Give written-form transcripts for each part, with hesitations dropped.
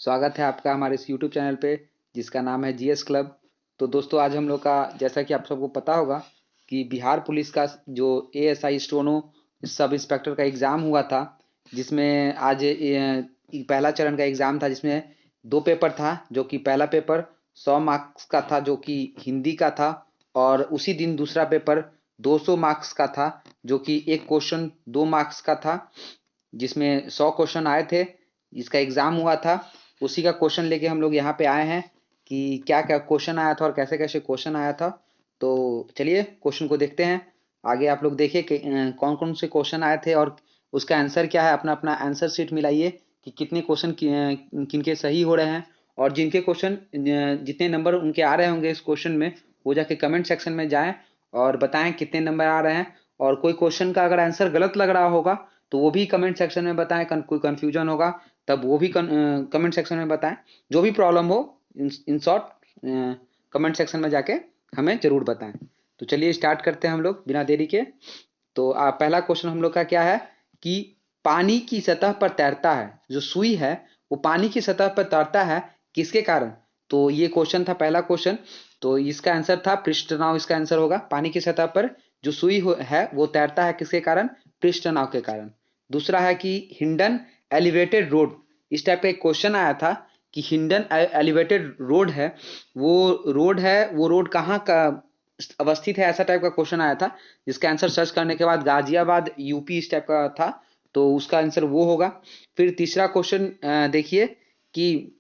स्वागत है आपका हमारे इस यूट्यूब चैनल पे जिसका नाम है जीएस क्लब। तो दोस्तों आज हम लोग का जैसा कि आप सबको पता होगा कि बिहार पुलिस का जो एएसआई स्टोनो सब इंस्पेक्टर का एग्ज़ाम हुआ था, जिसमें आज पहला चरण का एग्ज़ाम था, जिसमें दो पेपर था। जो कि पहला पेपर 100 मार्क्स का था जो कि हिंदी का था, और उसी दिन दूसरा पेपर 200 मार्क्स का था जो कि एक क्वेश्चन 2 मार्क्स का था, जिसमें 100 क्वेश्चन आए थे। इसका एग्ज़ाम हुआ था, उसी का क्वेश्चन लेके हम लोग यहाँ पे आए हैं कि क्या क्या क्वेश्चन आया था और कैसे कैसे क्वेश्चन आया था। तो चलिए क्वेश्चन को देखते हैं। आगे आप लोग देखिए कि कौन कौन से क्वेश्चन आए थे और उसका आंसर क्या है। अपना अपना आंसर शीट मिलाइए कि कितने क्वेश्चन किनके सही हो रहे हैं, और जिनके क्वेश्चन जितने नंबर उनके आ रहे होंगे इस क्वेश्चन में, वो जाके कमेंट सेक्शन में जाएं और बताएं कितने नंबर आ रहे हैं। और कोई क्वेश्चन का अगर आंसर गलत लग रहा होगा तो वो भी कमेंट सेक्शन में बताएं। कोई कंफ्यूजन होगा तब वो भी कमेंट सेक्शन में बताएं। जो भी प्रॉब्लम हो, इन शॉर्ट कमेंट सेक्शन में जाके हमें ज़रूर बताएं। तो चलिए स्टार्ट करते हैं हम लोग बिना देरी के। तो पहला क्वेश्चन हम लोग का क्या है कि पानी की सतह पर तैरता है, जो सुई है वो पानी की सतह पर तैरता है किसके कारण। तो ये क्वेश्चन था, पहला क्वेश्चन। तो इसका आंसर था पृष्ठ नाव। इसका आंसर होगा पानी की सतह पर जो सुई है वो तैरता है किसके कारण, पृष्ठ नाव के कारण। दूसरा है कि हिंडन एलिवेटेड रोड। इस टाइप का एक क्वेश्चन आया था कि हिंडन एलिवेटेड रोड है, वो रोड कहाँ का अवस्थित है, ऐसा टाइप का क्वेश्चन आया था, जिसका आंसर सर्च करने के बाद गाजियाबाद यूपी इस टाइप का था। तो उसका आंसर वो होगा। फिर तीसरा क्वेश्चन देखिए कि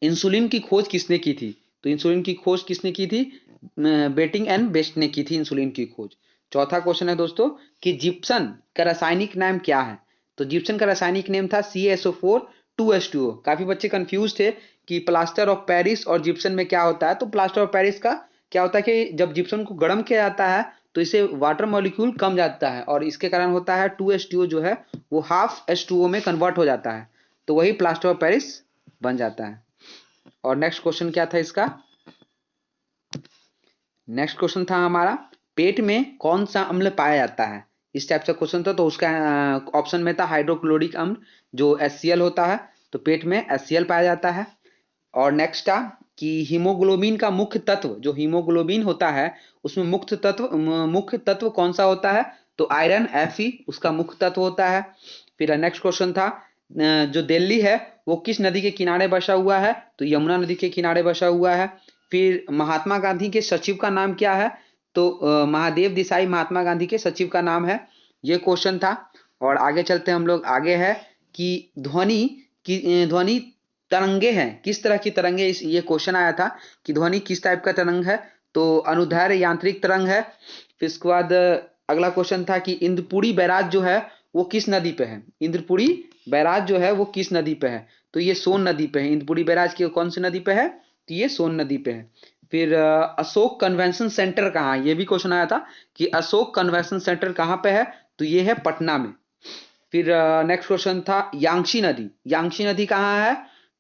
इंसुलिन की खोज किसने की थी। तो इंसुलिन की खोज किसने की थी, बेटिंग एंड बेस्ट ने की थी इंसुलिन की खोज। चौथा क्वेश्चन है दोस्तों कि जिप्सन का रासायनिक नाम क्या है। तो जिप्सन का रासायनिक नेम था CaSO4 2H2O। काफी बच्चे कंफ्यूज थे कि प्लास्टर ऑफ पेरिस और जिप्सन में क्या होता है। तो प्लास्टर ऑफ पेरिस का क्या होता है कि जब जिप्सन को गर्म किया जाता है तो इसे वाटर मॉलिक्यूल कम जाता है, और इसके कारण होता है 2H2O जो है वो हाफ H2O में कन्वर्ट हो जाता है, तो वही प्लास्टर ऑफ पेरिस बन जाता है। और नेक्स्ट क्वेश्चन क्या था इसका, नेक्स्ट क्वेश्चन था हमारा पेट में कौन सा अम्ल पाया जाता है। इस टाइप से क्वेश्चन था। तो उसका ऑप्शन में था हाइड्रोक्लोरिक अम्ल जो HCl होता है। तो पेट में HCl पाया जाता है। और नेक्स्ट था कि हीमोग्लोबिन का मुख्य तत्व, जो हीमोग्लोबिन होता है उसमें मुख्य तत्व कौन सा होता है। तो आयरन Fe उसका मुख्य तत्व होता है। फिर नेक्स्ट क्वेश्चन था जो दिल्ली है वो किस नदी के किनारे बसा हुआ है। तो यमुना नदी के किनारे बसा हुआ है। फिर महात्मा गांधी के सचिव का नाम क्या है। तो महादेव देसाई महात्मा गांधी के सचिव का नाम है। ये क्वेश्चन था। और आगे चलते हम लोग, आगे है कि ध्वनि तरंगे हैं, किस तरह की तरंगे, इस ये क्वेश्चन आया था कि ध्वनि किस टाइप का तरंग है। तो अनुदैर्ध्य यांत्रिक तरंग है। फिर इसके बाद अगला क्वेश्चन था कि इंद्रपुरी बैराज जो है वो किस नदी पे है। इंद्रपुरी बैराज जो है वो किस नदी पे है। तो ये सोन नदी पे है। इंद्रपुरी बैराज की कौन सी नदी पे है, तो ये सोन नदी पे है। फिर अशोक कन्वेंशन सेंटर कहाँ है, ये भी क्वेश्चन आया था कि अशोक कन्वेंशन सेंटर कहाँ पे है। तो ये है पटना में। फिर नेक्स्ट क्वेश्चन था यांगशी नदी। यांगशी नदी कहाँ है,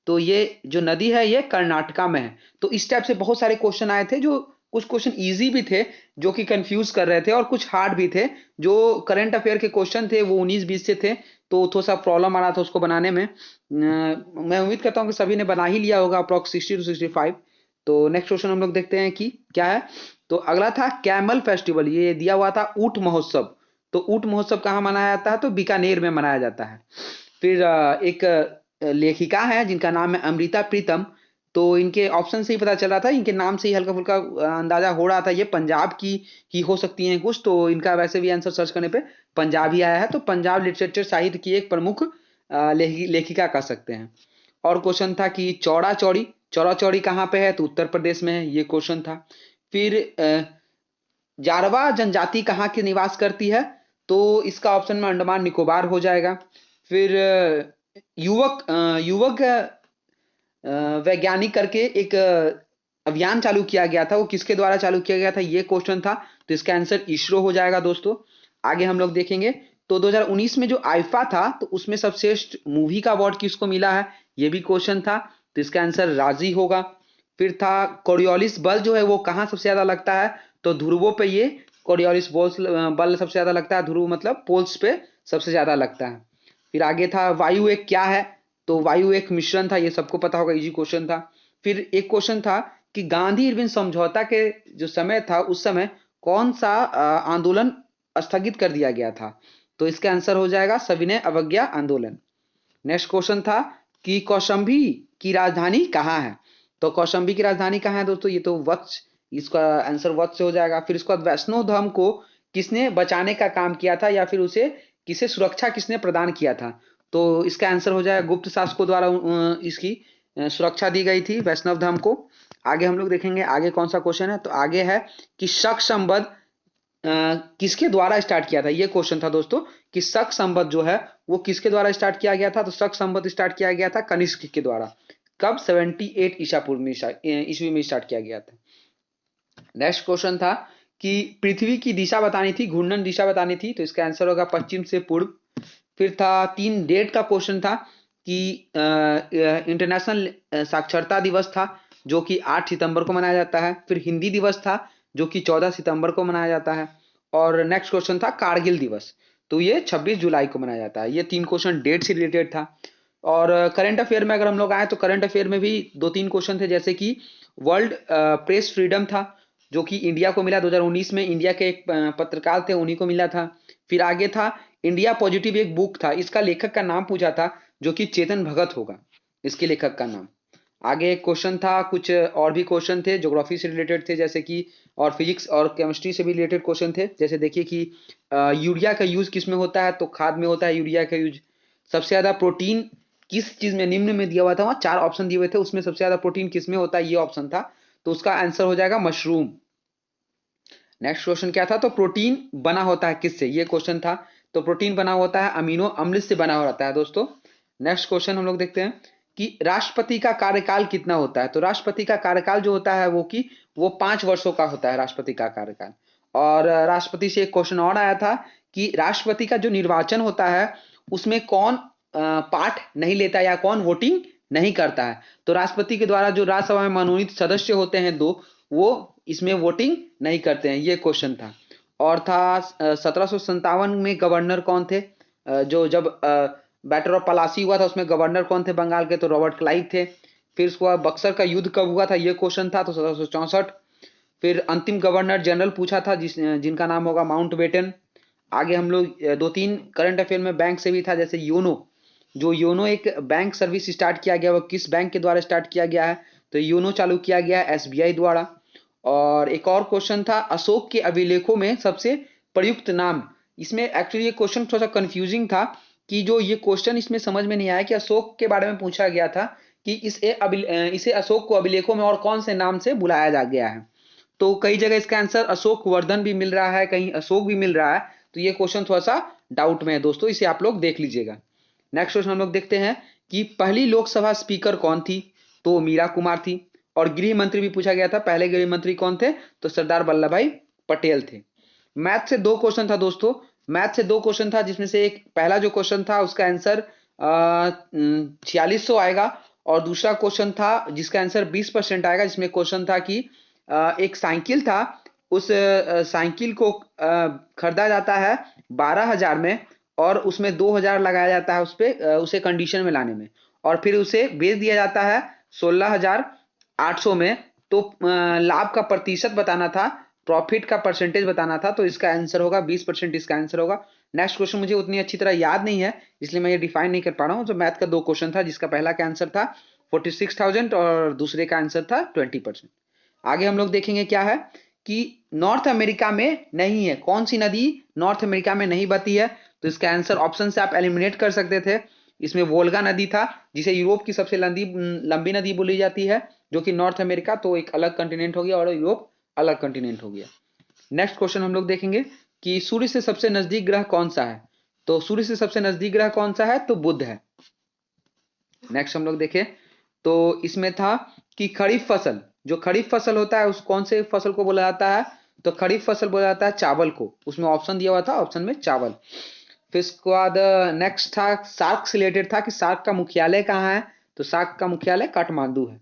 तो ये जो नदी है ये कर्नाटका में है। तो इस टाइप से बहुत सारे क्वेश्चन आए थे, जो कुछ क्वेश्चन इजी भी थे जो कि कंफ्यूज कर रहे थे, और कुछ हार्ड भी थे। जो करंट अफेयर के क्वेश्चन थे वो 19-20 से थे, तो थोड़ा सा प्रॉब्लम आ रहा था उसको बनाने में। मैं उम्मीद करता हूँ कि सभी ने बना ही लिया होगा अप्रॉक्स 60 to 65। तो नेक्स्ट क्वेश्चन हम लोग देखते हैं कि क्या है। तो अगला था कैमल फेस्टिवल, ये दिया हुआ था ऊंट महोत्सव। तो ऊंट महोत्सव कहाँ मनाया जाता है, तो बीकानेर में मनाया जाता है। फिर एक लेखिका है जिनका नाम है अमृता प्रीतम। तो इनके ऑप्शन से ही पता चल रहा था, इनके नाम से ही हल्का फुल्का अंदाजा हो रहा था ये पंजाब की ही हो सकती हैं कुछ। तो इनका वैसे भी आंसर सर्च करने पे पंजाब ही आया है। तो पंजाब लिटरेचर साहित्य की एक प्रमुख लेखिका कह सकते हैं। और क्वेश्चन था कि चौड़ा चौड़ी कहाँ पे है, तो उत्तर प्रदेश में है, ये क्वेश्चन था। फिर जारवा जनजाति कहाँ की निवास करती है, तो इसका ऑप्शन में अंडमान निकोबार हो जाएगा। फिर युवक वैज्ञानिक करके एक अभियान चालू किया गया था, वो किसके द्वारा चालू किया गया था, ये क्वेश्चन था। तो इसका आंसर इसरो हो जाएगा दोस्तों। आगे हम लोग देखेंगे तो 2019 में जो आईफा था तो उसमें सर्वश्रेष्ठ मूवी का अवार्ड किसको मिला है, ये भी क्वेश्चन था। तो इसका आंसर राजी होगा। फिर था कोरियोलिस बल जो है वो कहाँ सबसे ज्यादा लगता है, तो ध्रुवों पे ये कोरियोलिस बल सबसे ज्यादा लगता है। ध्रुव मतलब पोल्स पे सबसे ज्यादा लगता है। फिर आगे था वायु एक क्या है, तो वायु एक मिश्रण था, ये सबको पता होगा, इजी क्वेश्चन था। फिर एक क्वेश्चन था कि गांधी इरविन समझौता के जो समय था उस समय कौन सा आंदोलन स्थगित कर दिया गया था, तो इसका आंसर हो जाएगा सविनय अवज्ञा आंदोलन। नेक्स्ट क्वेश्चन था कि कौशाम्बी की राजधानी कहाँ है, तो कौशाम्बी की राजधानी कहाँ है दोस्तों, ये तो वत्स, इसका आंसर वत्स से हो जाएगा। फिर इसके बाद वैष्णव धर्म को किसने बचाने का काम किया था या फिर उसे किसे सुरक्षा किसने प्रदान किया था, तो इसका आंसर हो जाएगा गुप्त शासकों द्वारा इसकी सुरक्षा दी गई थी वैष्णव धर्म को। आगे हम लोग देखेंगे आगे कौन सा क्वेश्चन है, तो आगे है कि शक संबंध किसके द्वारा स्टार्ट किया था, ये क्वेश्चन था दोस्तों कि शक संबंध जो है वो किसके द्वारा स्टार्ट किया गया था, तो शक संबंध स्टार्ट किया गया था कनिष्क के द्वारा। कब, 78 ईसा पूर्व में ईस्वी में स्टार्ट किया गया था। नेक्स्ट क्वेश्चन था कि पृथ्वी की दिशा बतानी थी, घूर्णन दिशा बतानी थी, तो इसका आंसर होगा पश्चिम से पूर्व। फिर था 3 डेट का क्वेश्चन था कि इंटरनेशनल साक्षरता दिवस था जो कि 8 सितंबर को मनाया जाता है। फिर हिंदी दिवस था जो कि 14 सितंबर को मनाया जाता है। और नेक्स्ट क्वेश्चन था कारगिल दिवस, तो ये 26 जुलाई को मनाया जाता है। ये 3 क्वेश्चन डेट से रिलेटेड था। और करंट अफेयर में अगर हम लोग आए तो करंट अफेयर में भी 2-3 क्वेश्चन थे, जैसे कि वर्ल्ड प्रेस फ्रीडम था जो कि इंडिया को मिला 2019 में, इंडिया के एक पत्रकार थे उन्हीं को मिला था। फिर आगे था इंडिया पॉजिटिव, एक बुक था, इसका लेखक का नाम पूछा था जो कि चेतन भगत होगा इसके लेखक का नाम। आगे एक क्वेश्चन था, कुछ और भी क्वेश्चन थे ज्योग्राफी से रिलेटेड थे, जैसे कि और फिजिक्स और केमिस्ट्री से भी रिलेटेड क्वेश्चन थे। जैसे देखिए कि यूरिया का यूज किस में होता है, तो खाद में होता है यूरिया का यूज। सबसे ज्यादा प्रोटीन किस चीज में, निम्न में दिया हुआ था, वहां 4 ऑप्शन दिए हुए थे, उसमें सबसे ज्यादा प्रोटीन किस में होता है, ये ऑप्शन था, तो उसका आंसर हो जाएगा मशरूम। नेक्स्ट क्वेश्चन क्या था, तो प्रोटीन बना होता है किससे, ये क्वेश्चन था, तो प्रोटीन बना होता है अमीनो अम्ल से बना होता है दोस्तों। नेक्स्ट क्वेश्चन हम लोग देखते हैं कि राष्ट्रपति का कार्यकाल कितना होता है, तो राष्ट्रपति का कार्यकाल जो होता है वो 5 वर्षों का होता है राष्ट्रपति का कार्यकाल। और राष्ट्रपति से एक क्वेश्चन और आया था कि राष्ट्रपति का जो निर्वाचन होता है उसमें कौन पार्ट नहीं लेता या कौन वोटिंग नहीं करता है, तो राष्ट्रपति के द्वारा जो राज्यसभा में मनोनीत सदस्य होते हैं 2, वो इसमें वोटिंग नहीं करते हैं, ये क्वेश्चन था। और था 1757 में गवर्नर कौन थे, जो जब बैटल ऑफ पलासी हुआ था उसमें गवर्नर कौन थे बंगाल के, तो रॉबर्ट क्लाइव थे। फिर उसके बाद बक्सर का युद्ध कब हुआ था, ये क्वेश्चन था, तो 1764। फिर अंतिम गवर्नर जनरल पूछा था जिनका नाम होगा माउंट बेटन। आगे हम लोग 2-3 करंट अफेयर में बैंक से भी था, जैसे योनो, जो योनो एक बैंक सर्विस स्टार्ट किया गया, वो किस बैंक के द्वारा स्टार्ट किया गया है, तो योनो चालू किया गया है एसबीआई द्वारा। और एक और क्वेश्चन था अशोक के अभिलेखों में सबसे प्रयुक्त नाम, इसमें एक्चुअली ये क्वेश्चन थोड़ा सा कंफ्यूजिंग था कि जो ये क्वेश्चन इसमें समझ में नहीं आया कि अशोक के बारे में पूछा गया था कि इसे अशोक को अभिलेखों में और कौन से नाम से बुलाया जा गया है, तो कई जगह इसका आंसर अशोक वर्धन भी मिल रहा है, कहीं अशोक भी मिल रहा है, तो ये क्वेश्चन थोड़ा सा डाउट में है दोस्तों, इसे आप लोग देख लीजिएगा। नेक्स्ट क्वेश्चन हम लोग देखते हैं कि पहली लोकसभा स्पीकर कौन थी, तो मीरा कुमार थी। और गृह मंत्री भी पूछा गया था, पहले गृह मंत्री कौन थे, तो सरदार वल्लभ भाई पटेल थे। मैथ से 2 क्वेश्चन था दोस्तों, मैथ से 2 क्वेश्चन था, जिसमें से एक पहला जो क्वेश्चन था उसका आंसर 4600 आएगा, और दूसरा क्वेश्चन था जिसका आंसर 20% आएगा, जिसमें क्वेश्चन था कि एक साइकिल था, उस साइकिल को खरीदा जाता है 12,000 में, और उसमें 2,000 लगाया जाता है उस पे उसे कंडीशन में लाने में, और फिर उसे बेच दिया जाता है 16,800 में, तो लाभ का प्रतिशत बताना था, प्रॉफिट का परसेंटेज बताना था, तो इसका आंसर होगा 20%, इसका आंसर होगा। नेक्स्ट क्वेश्चन मुझे उतनी अच्छी तरह याद नहीं है इसलिए मैं ये डिफाइन नहीं कर पा रहा हूँ। तो मैथ का 2 क्वेश्चन था, जिसका पहला का आंसर था 46,000 और दूसरे का आंसर था 20%। आगे हम लोग देखेंगे क्या है कि नॉर्थ अमेरिका में नहीं है, कौन सी नदी नॉर्थ अमेरिका में नहीं बहती है, तो इसका आंसर ऑप्शन से आप एलिमिनेट कर सकते थे। इसमें वोल्गा नदी था, जिसे यूरोप की सबसे लंबी नदी बोली जाती है, जो कि नॉर्थ अमेरिका तो एक अलग कंटिनेंट हो गया और यूरोप अलग कंटिनेंट हो गया। नेक्स्ट क्वेश्चन हम लोग देखेंगे कि सूर्य से सबसे नजदीक ग्रह कौन सा है, तो सूर्य से सबसे नजदीक ग्रह कौन सा है, तो बुध है। नेक्स्ट हम लोग देखें तो इसमें था कि खरीफ फसल, जो खरीफ फसल होता है उस कौन से फसल को बोला जाता है, तो खरीफ फसल बोला जाता है चावल को, उसमें ऑप्शन दिया हुआ था, ऑप्शन में चावल। फिर इसके बाद नेक्स्ट था सार्क से रिलेटेड था कि सार्क का मुख्यालय कहाँ है, तो सार्क का मुख्यालय काठमांडू है।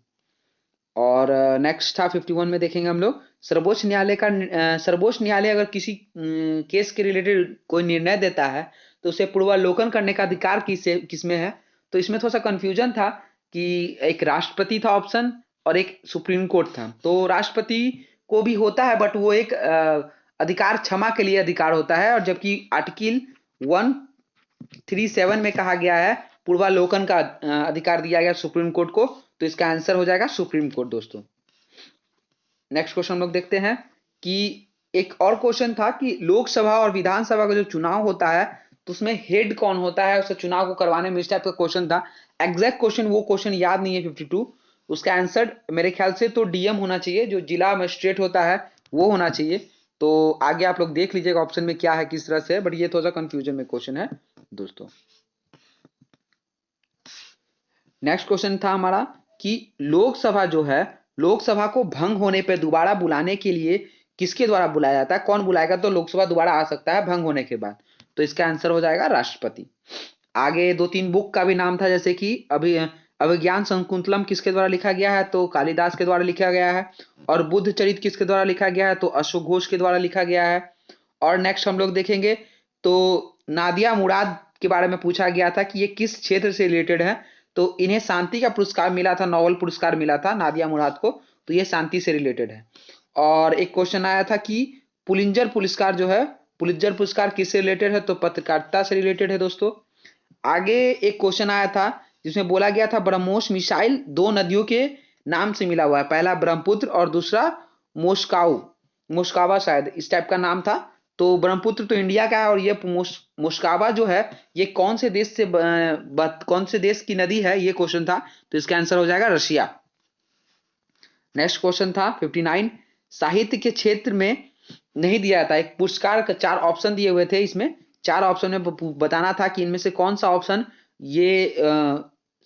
और नेक्स्ट था 51 में देखेंगे हम लोग सर्वोच्च न्यायालय का सर्वोच्च न्यायालय अगर किसी केस के रिलेटेड कोई निर्णय देता है तो उसे पूर्वावलोकन करने का अधिकार किसमें है, तो इसमें थोड़ा सा कंफ्यूजन था कि एक राष्ट्रपति था ऑप्शन और एक सुप्रीम कोर्ट था। तो राष्ट्रपति को भी होता है बट वो एक अधिकार क्षमा के लिए अधिकार होता है, और जबकि आर्टिकल 137 में कहा गया है पूर्वालोकन का अधिकार दिया गया सुप्रीम कोर्ट को। तो इसका आंसर हो जाएगा सुप्रीम कोर्ट दोस्तों। नेक्स्ट क्वेश्चन हम लोग देखते हैं कि एक और क्वेश्चन था कि लोकसभा और विधानसभा का जो चुनाव होता है तो उसमें हेड कौन होता है, उससे चुनाव को करवाने में, इस टाइप का क्वेश्चन था। एग्जैक्ट क्वेश्चन वो क्वेश्चन याद नहीं है 52। उसका आंसर मेरे ख्याल से तो डीएम होना चाहिए, जो जिला मजिस्ट्रेट होता है वो होना चाहिए। तो आगे आप लोग देख लीजिएगा ऑप्शन में क्या है, किस तरह से है, बट ये थोड़ा सा कंफ्यूजन में क्वेश्चन है दोस्तों। नेक्स्ट क्वेश्चन था हमारा कि लोकसभा जो है, लोकसभा को भंग होने पर दोबारा बुलाने के लिए किसके द्वारा बुलाया जाता है, कौन बुलाएगा तो लोकसभा दोबारा आ सकता है भंग होने के बाद। तो इसका आंसर हो जाएगा राष्ट्रपति। आगे दो तीन बुक का भी नाम था, जैसे कि अभिज्ञान शकुंतलम किसके द्वारा लिखा गया है तो कालिदास के द्वारा लिखा गया है, और बुद्ध चरित किसके द्वारा लिखा गया है तो अशोक घोष के द्वारा लिखा गया है। और नेक्स्ट हम लोग देखेंगे तो नादिया मुराद के बारे में पूछा गया था कि ये किस क्षेत्र से रिलेटेड है, तो इन्हें शांति का पुरस्कार मिला था, नोबेल पुरस्कार मिला था नादिया मुराद को, तो ये शांति से रिलेटेड है। और एक क्वेश्चन आया था कि पुलिंजर पुरस्कार जो है, पुलिंजर पुरस्कार किससे रिलेटेड है तो पत्रकारिता से रिलेटेड है दोस्तों। आगे एक क्वेश्चन आया था जिसमें बोला गया था ब्रह्मोस मिसाइल दो नदियों के नाम से मिला हुआ है, पहला ब्रह्मपुत्र और दूसरा मोस्काऊ, मोस्कावा शायद इस टाइप का नाम था। तो ब्रह्मपुत्र तो इंडिया का है, और ये मोस्कावा जो है ये कौन से देश से कौन से देश की नदी है, ये क्वेश्चन था। तो इसका आंसर हो जाएगा रशिया। नेक्स्ट क्वेश्चन था 59, साहित्य के क्षेत्र में नहीं दिया था, एक पुरस्कार का 4 ऑप्शन दिए हुए थे, इसमें 4 ऑप्शन में बताना था कि इनमें से कौन सा ऑप्शन ये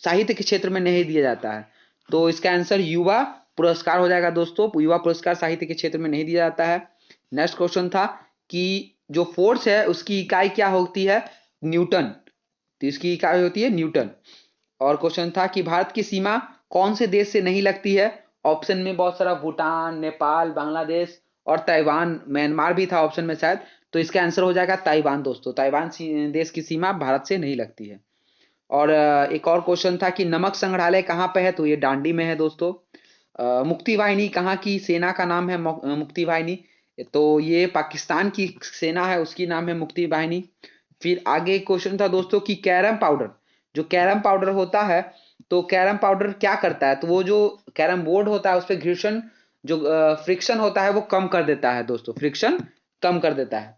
साहित्य के क्षेत्र में नहीं दिया जाता है। तो इसका आंसर युवा पुरस्कार हो जाएगा दोस्तों, युवा पुरस्कार साहित्य के क्षेत्र में नहीं दिया जाता है। नेक्स्ट क्वेश्चन था कि जो फोर्स है उसकी इकाई क्या होती है, न्यूटन, तो इसकी इकाई होती है न्यूटन। और क्वेश्चन था कि भारत की सीमा कौन से देश से नहीं लगती है, ऑप्शन में बहुत सारा भूटान, नेपाल, बांग्लादेश और ताइवान, म्यांमार भी था ऑप्शन में शायद। तो इसका आंसर हो जाएगा ताइवान दोस्तों, ताइवान देश की सीमा भारत से नहीं लगती है। और एक और क्वेश्चन था कि नमक संग्रहालय कहाँ पे है, तो ये दांडी में है दोस्तों। मुक्ति वाहिनी कहाँ की सेना का नाम है, मुक्ति वाहिनी, तो ये पाकिस्तान की सेना है उसकी नाम है मुक्ति वाहिनी। फिर आगे क्वेश्चन था दोस्तों कि कैरम पाउडर, जो कैरम पाउडर होता है तो कैरम पाउडर क्या करता है, तो वो जो कैरम बोर्ड होता है उस पर घर्षण जो फ्रिक्शन होता है वो कम कर देता है दोस्तों, फ्रिक्शन कम कर देता है।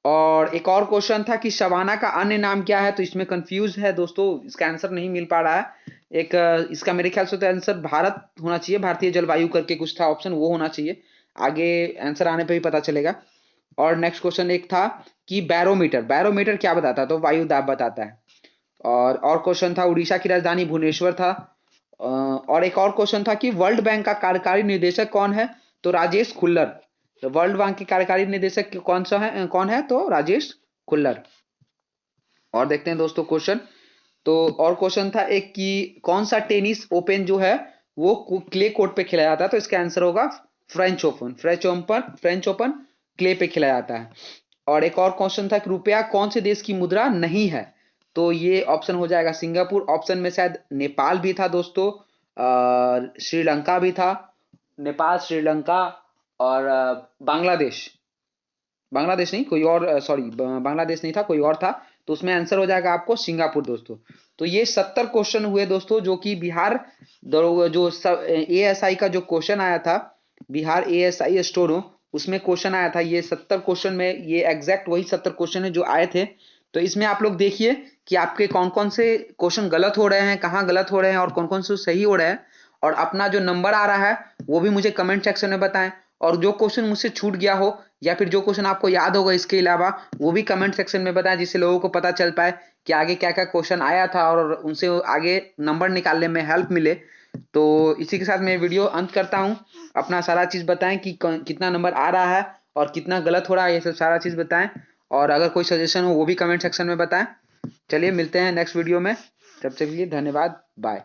और एक और क्वेश्चन था कि शबाना का अन्य नाम क्या है, तो इसमें कंफ्यूज है दोस्तों, इसका आंसर नहीं मिल पा रहा है। एक इसका मेरे ख्याल से तो आंसर भारत होना चाहिए, भारतीय जलवायु करके कुछ था ऑप्शन, वो होना चाहिए, आगे आंसर आने पे भी पता चलेगा। और नेक्स्ट क्वेश्चन एक था कि बैरोमीटर, बैरोमीटर क्या बताता है तो वायु दाब बताता है। और क्वेश्चन था उड़ीसा की राजधानी भुवनेश्वर था। और एक और क्वेश्चन था कि वर्ल्ड बैंक का कार्यकारी निदेशक कौन है, तो राजेश खुल्लर, तो वर्ल्ड बैंक के कार्यकारी निदेशक कौन है तो राजेश खुल्लर। और देखते हैं दोस्तों क्वेश्चन, तो और क्वेश्चन था एक कि कौन सा टेनिस ओपन जो है वो क्ले कोर्ट पे खेला जाता है, तो इसका आंसर होगा French open, French open clay पे खेला जाता है। और एक और क्वेश्चन था कि रुपया कौन से देश की मुद्रा नहीं है, तो ये ऑप्शन हो जाएगा सिंगापुर, ऑप्शन में शायद नेपाल भी था दोस्तों, श्रीलंका भी था, नेपाल, श्रीलंका और बांग्लादेश, बांग्लादेश नहीं कोई और, सॉरी बांग्लादेश नहीं था कोई और था, तो उसमें आंसर हो जाएगा आपको सिंगापुर दोस्तों। तो ये 70 क्वेश्चन हुए दोस्तों, जो कि बिहार जो एएसआई का जो क्वेश्चन आया था, बिहार एएसआई स्टोनो, उसमें क्वेश्चन आया था, ये 70 क्वेश्चन में ये एग्जैक्ट वही 70 क्वेश्चन है जो आए थे। तो इसमें आप लोग देखिए कि आपके कौन कौन से क्वेश्चन गलत हो रहे हैं, कहाँ गलत हो रहे हैं और कौन कौन से सही हो रहे हैं, और अपना जो नंबर आ रहा है वो भी मुझे कमेंट सेक्शन में बताएं। और जो क्वेश्चन मुझसे छूट गया हो या फिर जो क्वेश्चन आपको याद होगा इसके अलावा, वो भी कमेंट सेक्शन में बताएं, जिससे लोगों को पता चल पाए कि आगे क्या क्या क्वेश्चन आया था और उनसे आगे नंबर निकालने में हेल्प मिले। तो इसी के साथ मैं वीडियो अंत करता हूं, अपना सारा चीज बताएं कि कितना नंबर आ रहा है और कितना गलत हो रहा है, ये सब सारा चीज बताएं, और अगर कोई सजेशन हो वो भी कमेंट सेक्शन में बताएं। चलिए मिलते हैं नेक्स्ट वीडियो में, तब तक के लिए धन्यवाद, बाय।